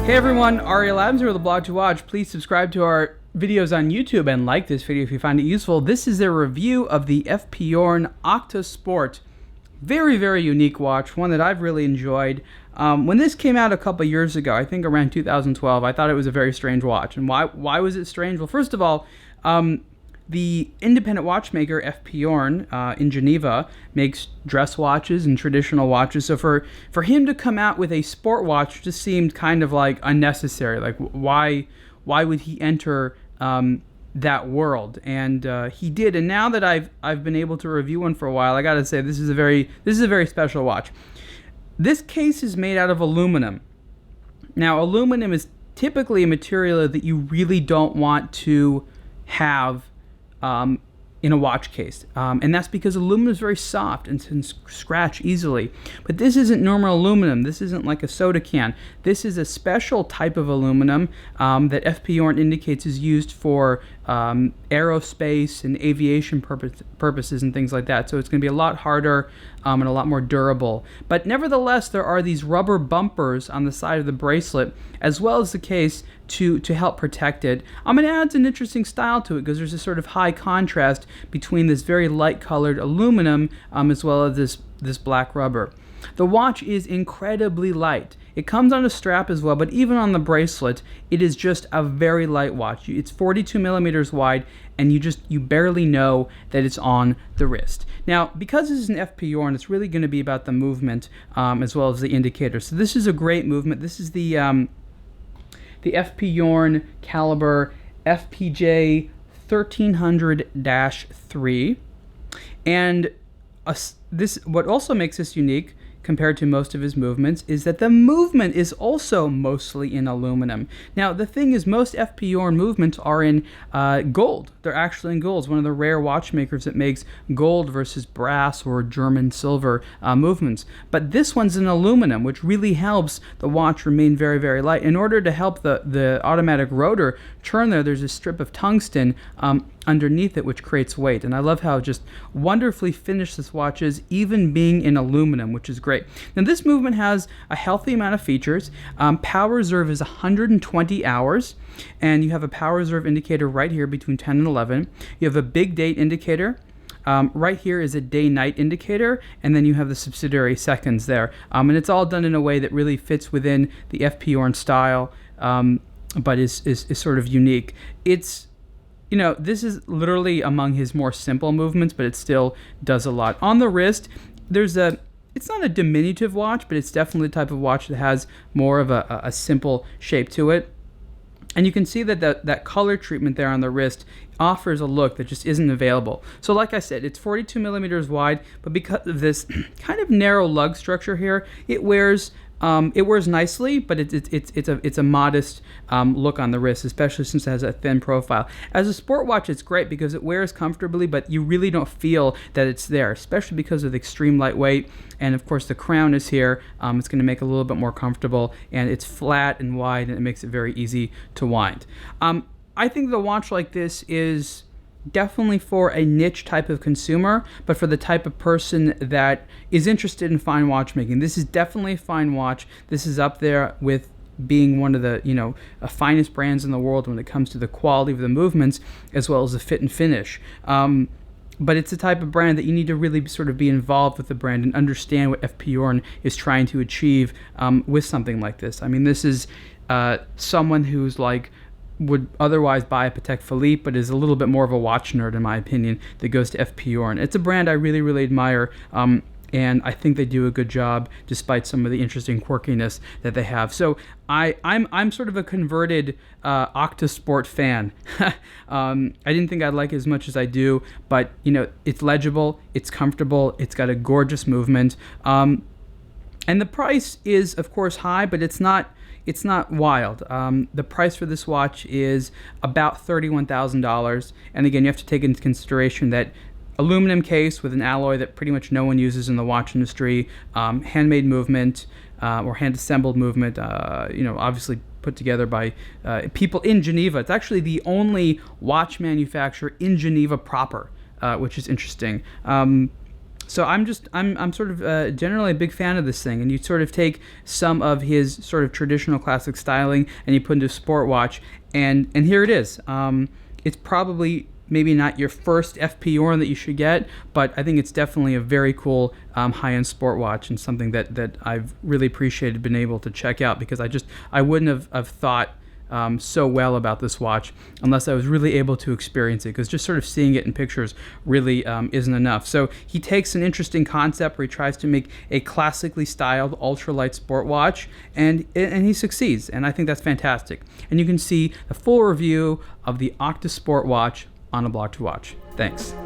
Hey everyone, Ariel Adams here with aBlogtoWatch. Please subscribe to our videos on YouTube and like this video if you find it useful. This is a review of the Journe Octa Sport. Very, very unique watch, one that I've really enjoyed. When this came out a couple years ago, I think around 2012, I thought it was a very strange watch. And why was it strange? Well, first of all, the independent watchmaker Journe in Geneva makes dress watches and traditional watches. So for him to come out with a sport watch just seemed kind of like unnecessary. Like why would he enter that world? And he did. And now that I've been able to review one for a while, I got to say this is a very special watch. This case is made out of aluminum. Now, aluminum is typically a material that you really don't want to have in a watch case, and that's because aluminum is very soft and can scratch easily. But this isn't normal aluminum. This isn't like a soda can. This is a special type of aluminum that Journe indicates is used for aerospace and aviation purposes and things like that. So it's going to be a lot harder and a lot more durable. But nevertheless, there are these rubber bumpers on the side of the bracelet, as well as the case, to help protect it. It adds an interesting style to it because there's a sort of high contrast between this very light colored aluminum as well as this black rubber. The watch is incredibly light. It comes on a strap as well, but even on the bracelet, it is just a very light watch. It's 42 millimeters wide, and you barely know that it's on the wrist. Now, because this is an Journe, it's really going to be about the movement as well as the indicator. So this is a great movement. This is the Journe caliber FPJ 1300-3, and what also makes this unique compared to most of his movements is that the movement is also mostly in aluminum. Now, the thing is, most Journe movements are in gold. They're actually in gold. It's one of the rare watchmakers that makes gold versus brass or German silver movements. But this one's in aluminum, which really helps the watch remain very, very light. In order to help the automatic rotor turn there's a strip of tungsten underneath it, which creates weight. And I love how just wonderfully finished this watch is, even being in aluminum, which is great. Now, this movement has a healthy amount of features. Power reserve is 120 hours, and you have a power reserve indicator right here between 10 and 11. You have a big date indicator. Right here is a day-night indicator, and then you have the subsidiary seconds there. And it's all done in a way that really fits within the Journe style, but is sort of unique. This is literally among his more simple movements, but it still does a lot. On the wrist, it's not a diminutive watch, but it's definitely the type of watch that has more of a simple shape to it. And you can see that color treatment there on the wrist offers a look that just isn't available. So like I said, it's 42 millimeters wide, but because of this kind of narrow lug structure here, it wears nicely, but it's a modest look on the wrist, especially since it has a thin profile. As a sport watch, it's great because it wears comfortably, but you really don't feel that it's there, especially because of the extreme lightweight. And of course, the crown is here. It's going to make it a little bit more comfortable, and it's flat and wide, and it makes it very easy to wind. I think the watch like this is definitely for a niche type of consumer, but for the type of person that is interested in fine watchmaking. This is definitely a fine watch. This is up there with being one of the finest brands in the world when it comes to the quality of the movements as well as the fit and finish. But it's the type of brand that you need to really sort of be involved with the brand and understand what Journe is trying to achieve with something like this. I mean, this is someone who's would otherwise buy a Patek Philippe, but is a little bit more of a watch nerd, in my opinion, that goes to Journe. It's a brand I really, really admire, and I think they do a good job despite some of the interesting quirkiness that they have. So I'm sort of a converted Octa Sport fan. I didn't think I'd like it as much as I do, but it's legible, it's comfortable, it's got a gorgeous movement, and the price is, of course, high, but it's not wild. The price for this watch is about $31,000. And again, you have to take into consideration that aluminum case with an alloy that pretty much no one uses in the watch industry, handmade movement or hand-assembled movement, obviously put together by people in Geneva. It's actually the only watch manufacturer in Geneva proper, which is interesting. So I'm sort of generally a big fan of this thing, and you sort of take some of his sort of traditional classic styling and you put into a sport watch, and here it is. It's probably maybe not your first FP Journe that you should get, but I think it's definitely a very cool high-end sport watch, and something that I've really appreciated being able to check out, because I wouldn't have thought so well about this watch unless I was really able to experience it, because just sort of seeing it in pictures really isn't enough. So he takes an interesting concept where he tries to make a classically styled ultralight sport watch, and he succeeds, and I think that's fantastic. And you can see the full review of the Octa Sport watch on aBlogtoWatch. Thanks.